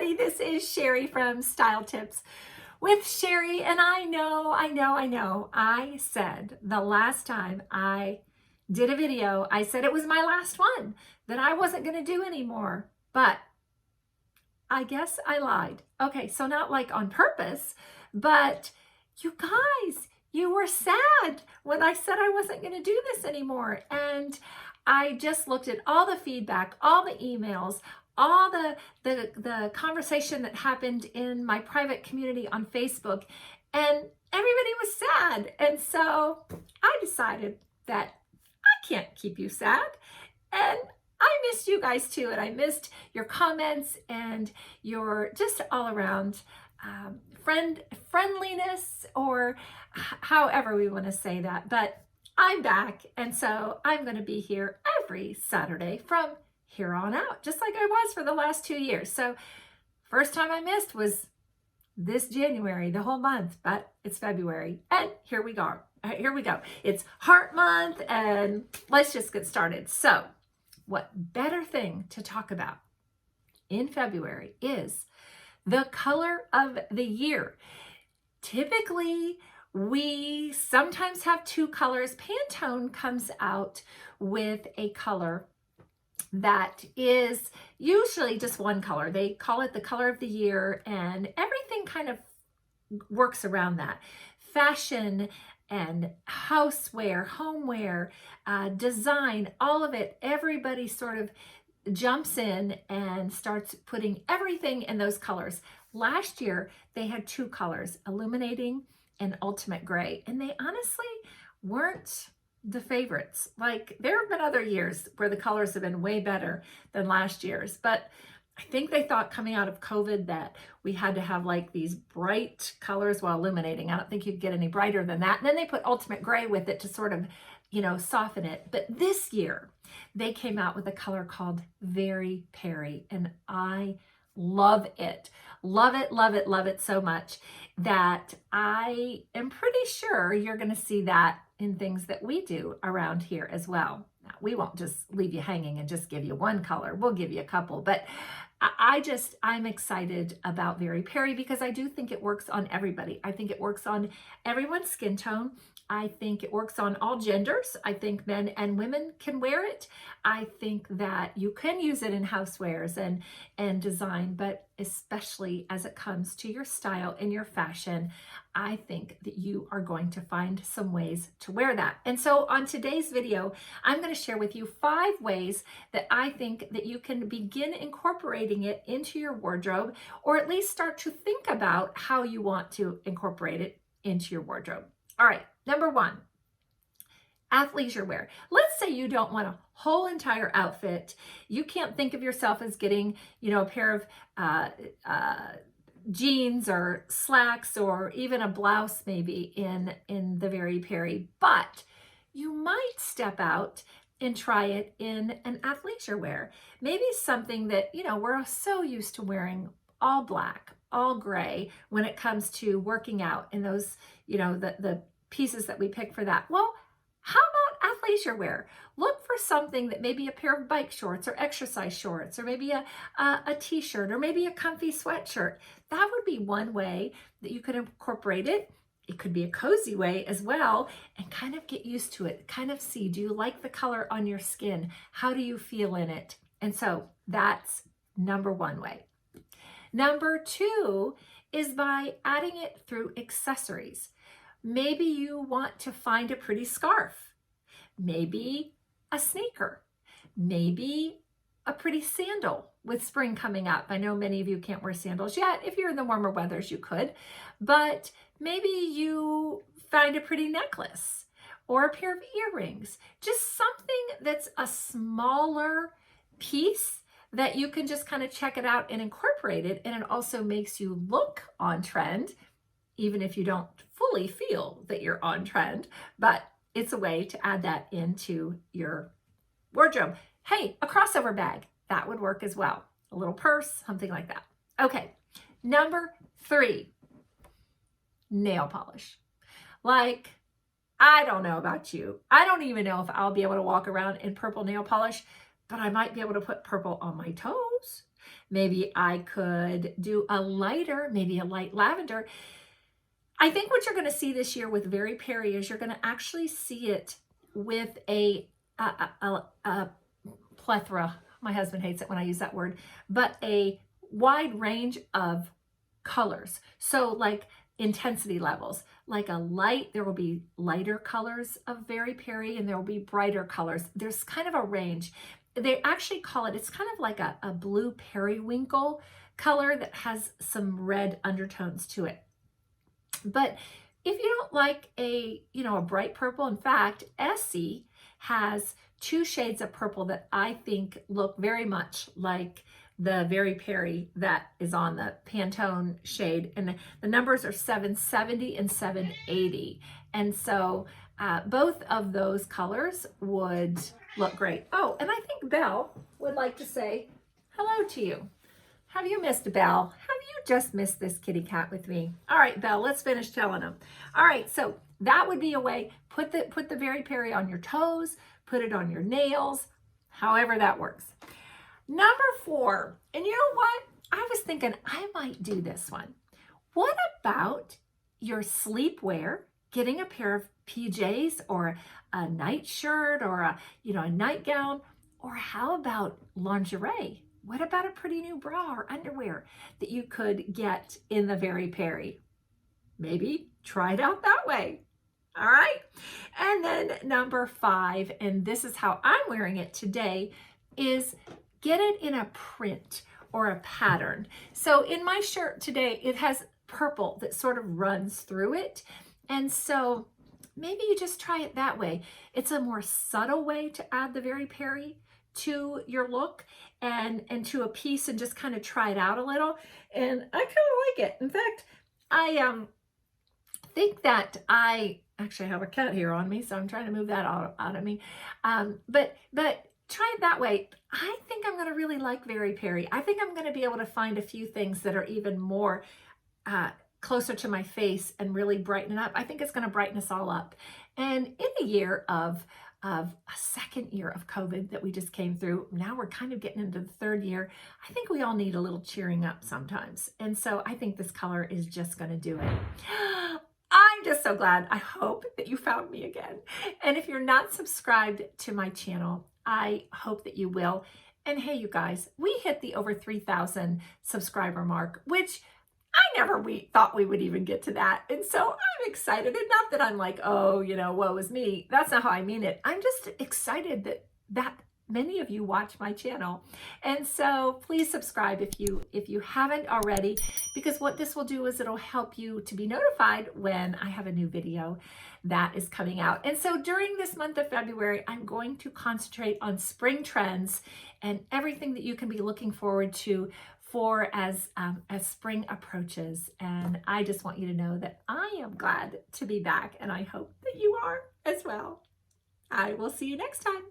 everybody. This is Sherry from Style Tips with Sherry. And I know, I said the last time I did a video, I said it was my last one, that I wasn't going to do anymore. But I guess I lied. Okay, so not like on purpose, but you guys, you were sad when I said I wasn't going to do this anymore. And I just looked at all the feedback, all the emails, all the conversation that happened in my private community on Facebook, and everybody was sad. And so I decided that I can't keep you sad. And I missed you guys too. And I missed your comments and your just all around friendliness, or however we want to say that. But I'm back. And so I'm going to be here every Saturday from here on out, just like I was for the last 2 years. So first time I missed was this January, the whole month, but it's February. And here we go. It's Heart Month, and let's just get started. So what better thing to talk about in February is the color of the year. Typically, we sometimes have two colors. Pantone comes out with a color that is usually just one color. They call it the color of the year, and everything kind of works around that. Fashion and houseware, homeware, design, all of it, everybody sort of jumps in and starts putting everything in those colors. Last year, they had two colors, illuminating and ultimate gray, and they honestly weren't the favorites. Like, there have been other years where the colors have been way better than last year's, but I think they thought coming out of COVID that we had to have like these bright colors while illuminating. I don't think you'd get any brighter than that. And then they put ultimate gray with it to sort of, soften it. But this year they came out with a color called Very Peri, and I love it. Love it, love it, love it so much that I am pretty sure you're going to see that in things that we do around here as well. Now, we won't just leave you hanging and just give you one color. We'll give you a couple, but I'm excited about Very Peri because I do think it works on everybody. I think it works on everyone's skin tone. I think it works on all genders. I think men and women can wear it. I think that you can use it in housewares and design, but especially as it comes to your style and your fashion, I think that you are going to find some ways to wear that. And so on today's video, I'm going to share with you 5 ways that I think that you can begin incorporating it into your wardrobe, or at least start to think about how you want to incorporate it into your wardrobe. All right, number 1, athleisure wear. Let's say you don't want a whole entire outfit. You can't think of yourself as getting, a pair of jeans or slacks or even a blouse maybe in the Very Peri, but you might step out and try it in an athleisure wear. Maybe something that, we're so used to wearing all black, all gray when it comes to working out, and those, the pieces that we pick for that. Well, how about athleisure wear? Look for something that maybe a pair of bike shorts or exercise shorts, or maybe a t-shirt, or maybe a comfy sweatshirt. That would be one way that you could incorporate it. It could be a cozy way as well, and kind of get used to it. Kind of see, do you like the color on your skin? How do you feel in it? And so that's number 1 way. Number 2 is by adding it through accessories. Maybe you want to find a pretty scarf, maybe a sneaker, maybe a pretty sandal with spring coming up. I know many of you can't wear sandals yet. If you're in the warmer weathers, you could, but maybe you find a pretty necklace or a pair of earrings, just something that's a smaller piece that you can just kind of check it out and incorporate it. And it also makes you look on trend, even if you don't fully feel that you're on trend, but it's a way to add that into your wardrobe. Hey, a crossover bag, that would work as well. A little purse, something like that. Okay, number 3, nail polish. Like, I don't know about you. I don't even know if I'll be able to walk around in purple nail polish, but I might be able to put purple on my toes. Maybe I could do a lighter, maybe a light lavender. I think what you're going to see this year with Very Peri is you're going to actually see it with a plethora. My husband hates it when I use that word, but a wide range of colors. So like intensity levels, like a light, there will be lighter colors of Very Peri and there will be brighter colors. There's kind of a range. They actually call it, it's kind of like a blue periwinkle color that has some red undertones to it. But if you don't like a bright purple, in fact, Essie has 2 shades of purple that I think look very much like the Very Peri that is on the Pantone shade. And the numbers are 770 and 780. And so both of those colors would look great. Oh, and I think Belle would like to say hello to you. Have you missed Belle? Have you just missed this kitty cat with me? All right, Belle, let's finish telling them. All right, so that would be a way. Put the Very Peri on your toes, put it on your nails, however that works. Number 4, and you know what? I was thinking I might do this one. What about your sleepwear, getting a pair of PJs or a nightshirt or a nightgown, or how about lingerie? What about a pretty new bra or underwear that you could get in the Very Peri? Maybe try it out that way. All right. And then number 5, and this is how I'm wearing it today, is get it in a print or a pattern. So in my shirt today, it has purple that sort of runs through it. And so maybe you just try it that way. It's a more subtle way to add the Very Peri to your look and to a piece, and just kind of try it out a little. And I kind of like it. In fact, I think that I actually have a cat here on me, so I'm trying to move that out of me. But try it that way. I think I'm going to really like Very Peri. I think I'm going to be able to find a few things that are even more closer to my face and really brighten it up. I think it's going to brighten us all up. And in a year of a second year of COVID that we just came through, now we're kind of getting into the 3rd year. I think we all need a little cheering up sometimes. And so I think this color is just going to do it. I'm just so glad. I hope that you found me again. And if you're not subscribed to my channel, I hope that you will. And hey, you guys, we hit the over 3,000 subscriber mark, which I never thought we would even get to that. And so I'm excited. And not that I'm like, oh, woe is me. That's not how I mean it. I'm just excited that many of you watch my channel. And so please subscribe if you haven't already, because what this will do is it'll help you to be notified when I have a new video that is coming out. And so during this month of February, I'm going to concentrate on spring trends and everything that you can be looking forward to for as spring approaches. And I just want you to know that I am glad to be back, and I hope that you are as well. I will see you next time.